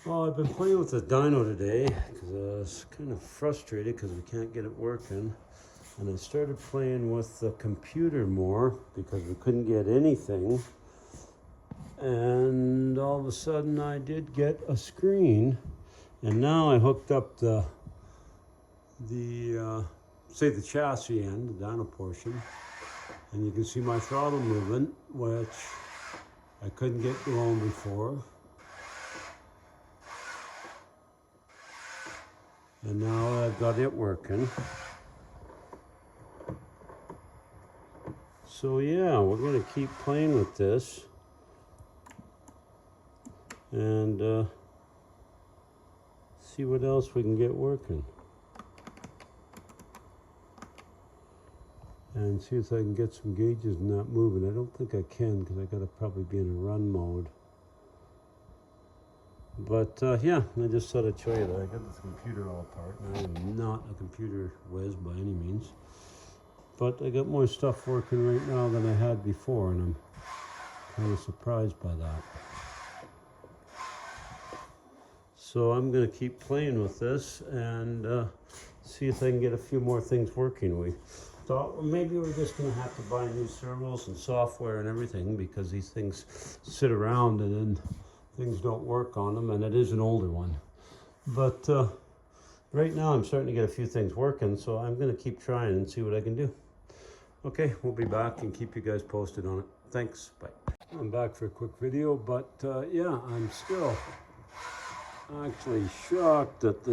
Well, I've been playing with the dyno today because I was kind of frustrated because we can't get it working. And I started playing with the computer more because we couldn't get anything. And all of a sudden I did get a screen. And now I hooked up the chassis end, the dyno portion. And you can see my throttle movement, which I couldn't get going before. And now I've got it working. So yeah, we're going to keep playing with this and see what else we can get working. And see if I can get some gauges not moving. I don't think I can because I got to probably be in a run mode. But yeah, I just thought I'd show you that I got this computer all apart. And I am not a computer whiz by any means. But I got more stuff working right now than I had before, and I'm kind of surprised by that. So I'm going to keep playing with this and see if I can get a few more things working. We thought maybe we're just going to have to buy new servos and software and everything because these things sit around and then things don't work on them, and it is an older one. But right now I'm starting to get a few things working, so I'm going to keep trying and see what I can do. Okay, we'll be back and keep you guys posted on it. Thanks, bye. I'm back for a quick video, but yeah, I'm still actually shocked that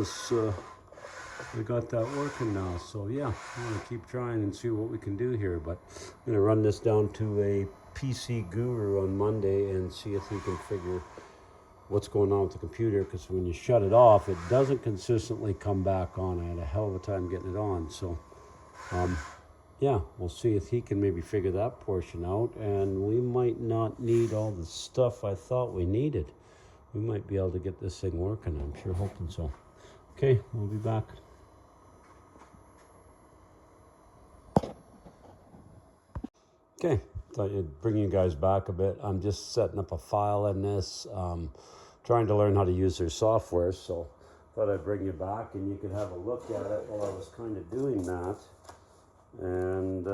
we got that working now. So yeah, I'm gonna keep trying and see what we can do here, but I'm gonna run this down to a PC guru on Monday and see if he can figure what's going on with the computer, because when you shut it off, it doesn't consistently come back on. I had a hell of a time getting it on, so yeah, we'll see if he can maybe figure that portion out, and we might not need all the stuff I thought we needed. We might be able to get this thing working. I'm sure hoping so. Okay, we'll be back. Okay, thought I'd bring you guys back a bit. I'm just setting up a file in this, trying to learn how to use their software, so thought I'd bring you back and you could have a look at it while I was kind of doing that. And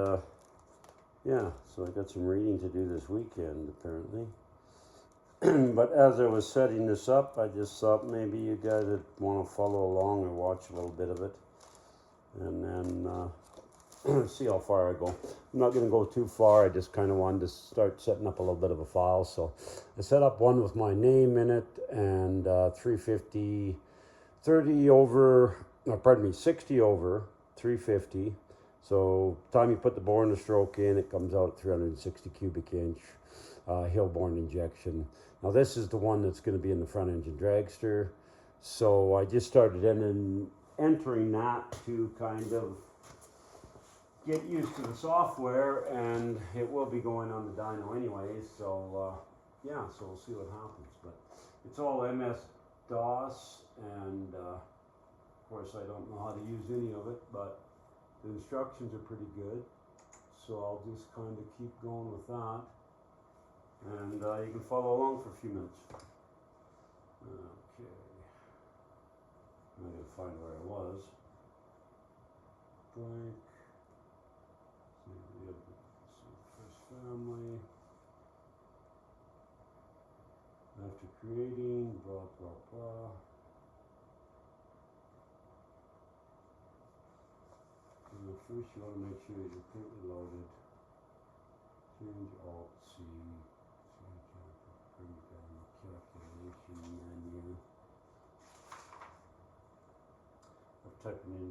yeah, so I got some reading to do this weekend apparently. But as I was setting this up, I just thought maybe you guys would want to follow along or watch a little bit of it, and then see how far I go. I'm not going to go too far. I just kind of wanted to start setting up a little bit of a file. So I set up one with my name in it and 350, 30 over, no, pardon me, 60 over 350. So time you put the bore and the stroke in, it comes out at 360 cubic inch, Hillborn injection. Now this is the one that's going to be in the front engine dragster. So I just started entering that to kind of get used to the software, and it will be going on the dyno anyways. So yeah, so we'll see what happens. But it's all MS-DOS, and of course I don't know how to use any of it, but the instructions are pretty good, so I'll just kind of keep going with that, and you can follow along for a few minutes. Okay, I'm going to find where I was. Blank. First family. After creating, blah, blah, blah. First, you want to make sure that you're completely loaded. Change Alt-C. Bring down the calculation menu. I'm typing in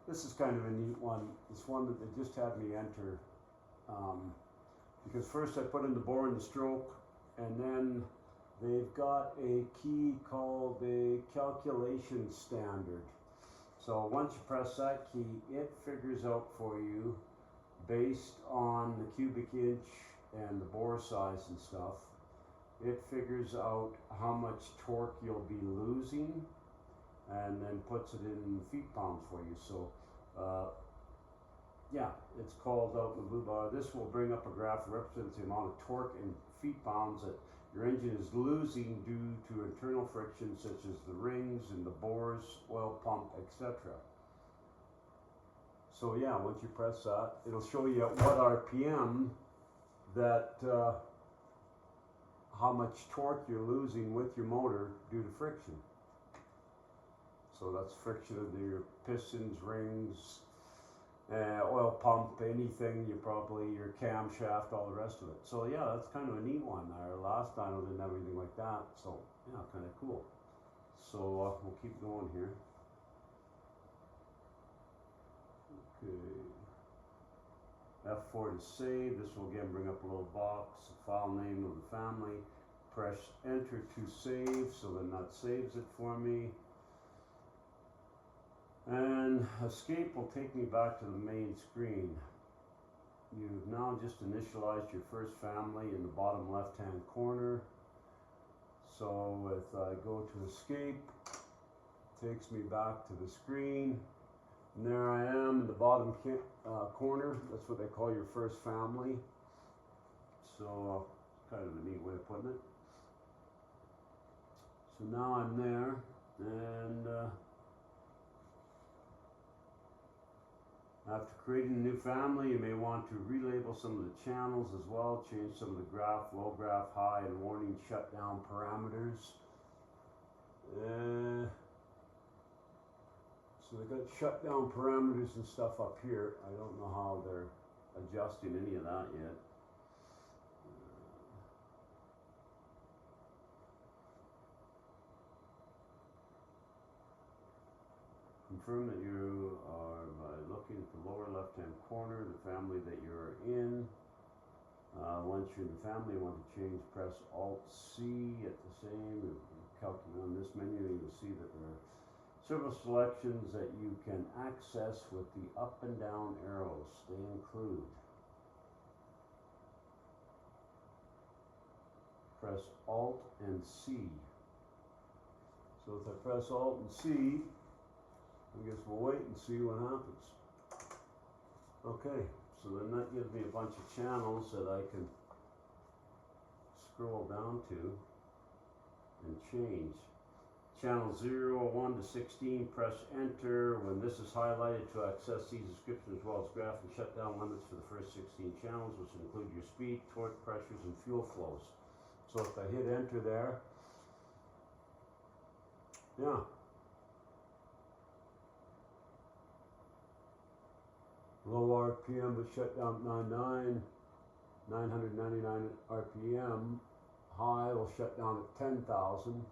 this is kind of a neat one. It's one that they just had me enter, because first I put in the bore and the stroke, and then they've got a key called a calculation standard. So once you press that key, it figures out for you, based on the cubic inch and the bore size and stuff, it figures out how much torque you'll be losing and then puts it in feet-pounds for you. So yeah, it's called out in the blue bar. This will bring up a graph that represents the amount of torque in feet-pounds that your engine is losing due to internal friction such as the rings and the bores, oil pump, etc. So yeah, once you press that, it'll show you at what RPM that how much torque you're losing with your motor due to friction. So that's friction of your pistons, rings, oil pump, anything, your camshaft, all the rest of it. So yeah, that's kind of a neat one. Our last dyno didn't have anything like that, so yeah, kind of cool. So we'll keep going here. Okay. F4 to save. This will again bring up a little box, the file name of the family. Press enter to save, so then that saves it for me. And escape will take me back to the main screen. You've now just initialized your first family in the bottom left hand corner. So if I go to escape, it takes me back to the screen. And there I am in the bottom corner. That's what they call your first family. So kind of a neat way of putting it. So now I'm there, and after creating a new family, you may want to relabel some of the channels as well, change some of the graph, low graph, high, and warning shutdown parameters. So they got shutdown parameters and stuff up here. I don't know how they're adjusting any of that yet. Confirm that you are by looking at the lower left hand corner, the family that you're in. Once you're in the family, you want to change, press Alt-C at the same. Calculate on this menu, you'll see that there are several selections that you can access with the up and down arrows. They include press Alt and C. So if I press Alt and C, I guess we'll wait and see what happens. Okay, so then that gives me a bunch of channels that I can scroll down to and change. Channel 0, 1 to 16, press enter. When this is highlighted, to access these descriptions as well as graph and shutdown limits for the first 16 channels, which include your speed, torque, pressures, and fuel flows. So if I hit enter there, yeah. Low RPM, but shut down 999 RPM. High will shut down at 10,000.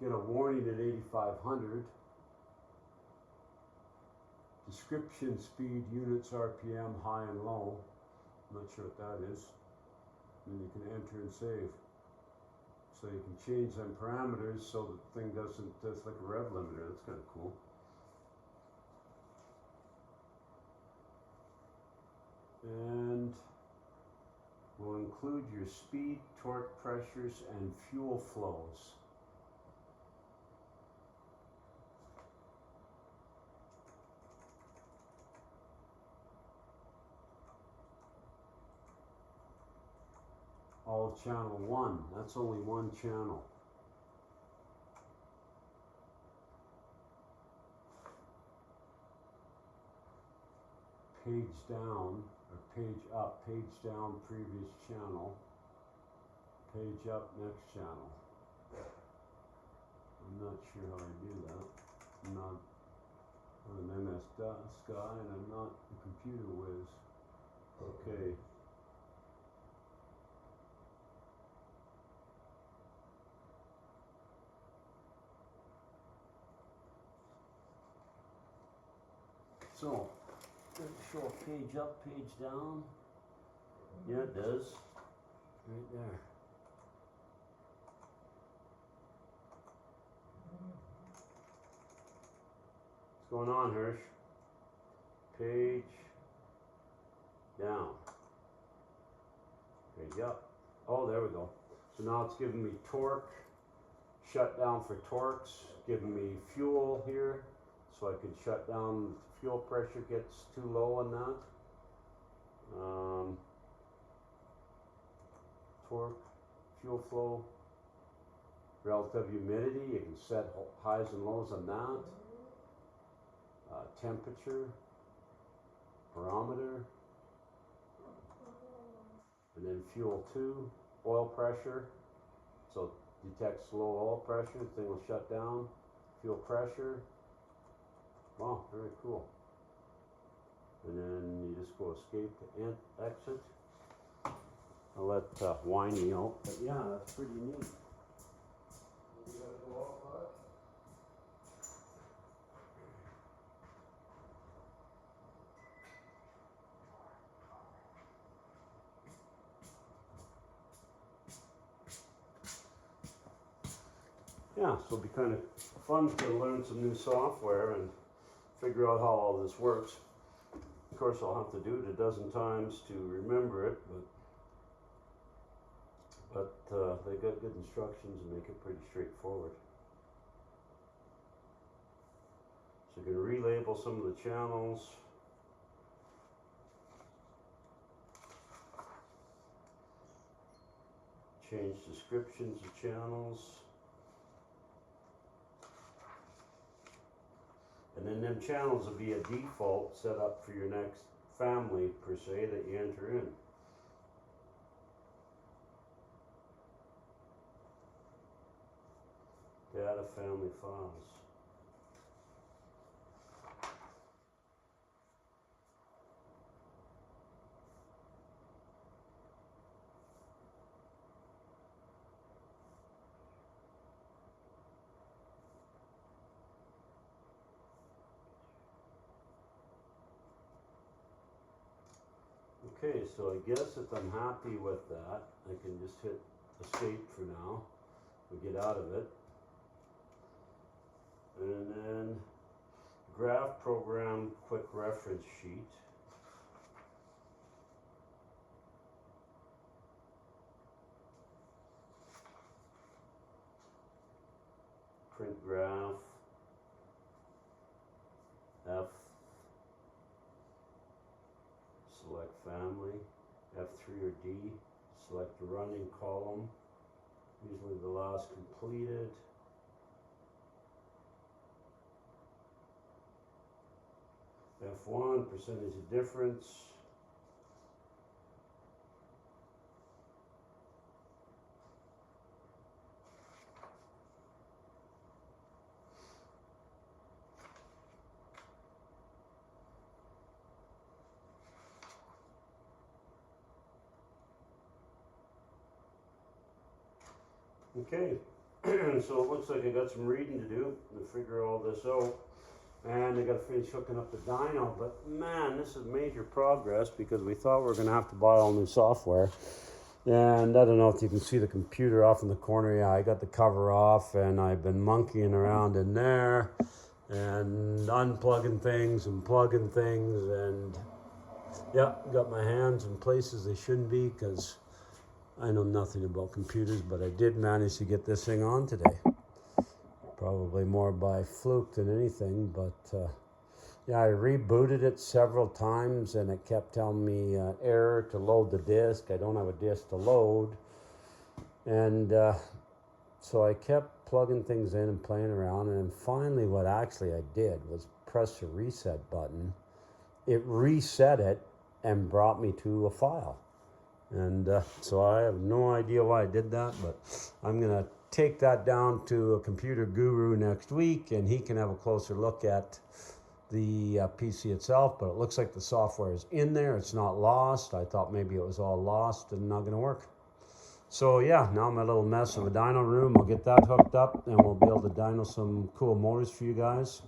Get a warning at 8,500. Description speed, units, RPM, high and low. I'm not sure what that is. Then you can enter and save. So you can change them parameters so the thing doesn't, that's like a rev limiter. That's kind of cool. And we'll include your speed, torque, pressures, and fuel flows. All of channel 1, that's only one channel. Page down, or page up, page down, previous channel. Page up, next channel. I'm not sure how I do that. I'm not an MS DOS guy, and I'm not a computer whiz. Okay. So, does it show a page up, page down? Yeah, it does. Right there. going on, Hirsch? Page down. Page up. Oh, there we go. So now it's giving me torque, shut down for torques, giving me fuel here, so I can shut down if fuel pressure gets too low on that. Torque, fuel flow, relative humidity, you can set highs and lows on that. Temperature, barometer, and then fuel 2, oil pressure, so detects low oil pressure, the thing will shut down. Fuel pressure, wow, very cool. And then you just go escape to exit. I'll let Whiny out, but yeah, that's pretty neat. Yeah, so it'll be kind of fun to learn some new software and figure out how all this works. Of course, I'll have to do it a dozen times to remember it, but they got good instructions and make it pretty straightforward. So you can relabel some of the channels. Change descriptions of channels. And then them channels will be a default set up for your next family, per se, that you enter in. Data family files. Okay, so I guess if I'm happy with that, I can just hit escape for now. We get out of it. And then graph program quick reference sheet. Print graph. F. Select family. F3 or D. Select the running column. Usually the last completed. F1, percentage of difference. Okay, so it looks like I got some reading to do to figure all this out. And I got to finish hooking up the dyno, but man, this is major progress because we thought we were going to have to buy all new software. And I don't know if you can see the computer off in the corner. Yeah, I got the cover off and I've been monkeying around in there and unplugging things and plugging things, and yeah, got my hands in places they shouldn't be because I know nothing about computers, but I did manage to get this thing on today. Probably more by fluke than anything, but yeah, I rebooted it several times and it kept telling me error to load the disk. I don't have a disk to load. And so I kept plugging things in and playing around, and then finally what actually I did was press the reset button. It reset it and brought me to a file. And so I have no idea why I did that, but I'm going to take that down to a computer guru next week and he can have a closer look at the PC itself. But it looks like the software is in there. It's not lost. I thought maybe it was all lost and not going to work. So yeah, now I'm a little mess of a dyno room. I'll get that hooked up and we'll be able to dyno some cool motors for you guys.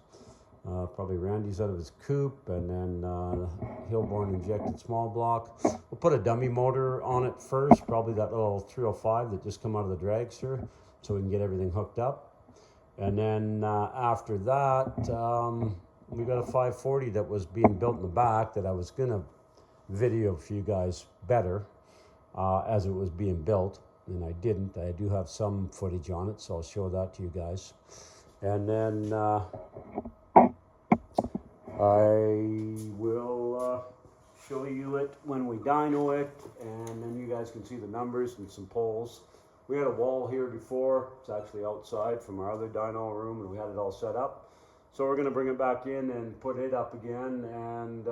Probably Randy's out of his coupe, and then Hillborn injected small block. We'll put a dummy motor on it first, probably that little 305 that just come out of the dragster, so we can get everything hooked up. And then after that, we got a 540 that was being built in the back that I was gonna video for you guys better as it was being built, and I didn't. I do have some footage on it, so I'll show that to you guys. And then I will show you it when we dyno it, and then you guys can see the numbers and some poles. We had a wall here before. It's actually outside from our other dyno room, and we had it all set up. So we're going to bring it back in and put it up again and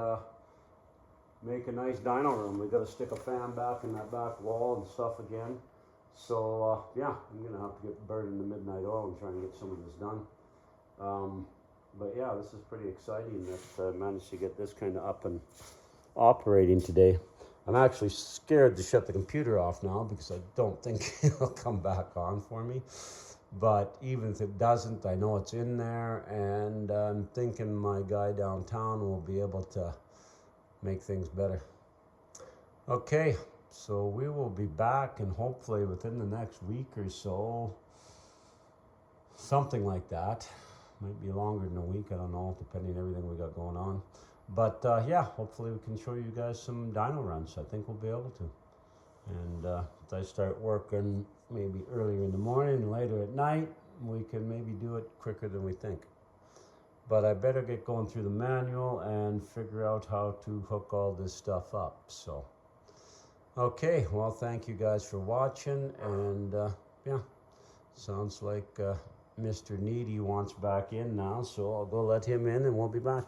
make a nice dyno room. We got to stick a fan back in that back wall and stuff again. So yeah, I'm going to have to get burning the midnight oil and try and get some of this done. But yeah, this is pretty exciting that I managed to get this kind of up and operating today. I'm actually scared to shut the computer off now because I don't think it'll come back on for me. But even if it doesn't, I know it's in there, and I'm thinking my guy downtown will be able to make things better. Okay, so we will be back, and hopefully within the next week or so, something like that. Might be longer than a week, I don't know, depending on everything we got going on. But yeah, hopefully we can show you guys some dyno runs. I think we'll be able to. And if I start working maybe earlier in the morning, later at night, we can maybe do it quicker than we think. But I better get going through the manual and figure out how to hook all this stuff up. So, okay, well, thank you guys for watching. And yeah, sounds like Mr. Needy wants back in now. So I'll go let him in and we'll be back.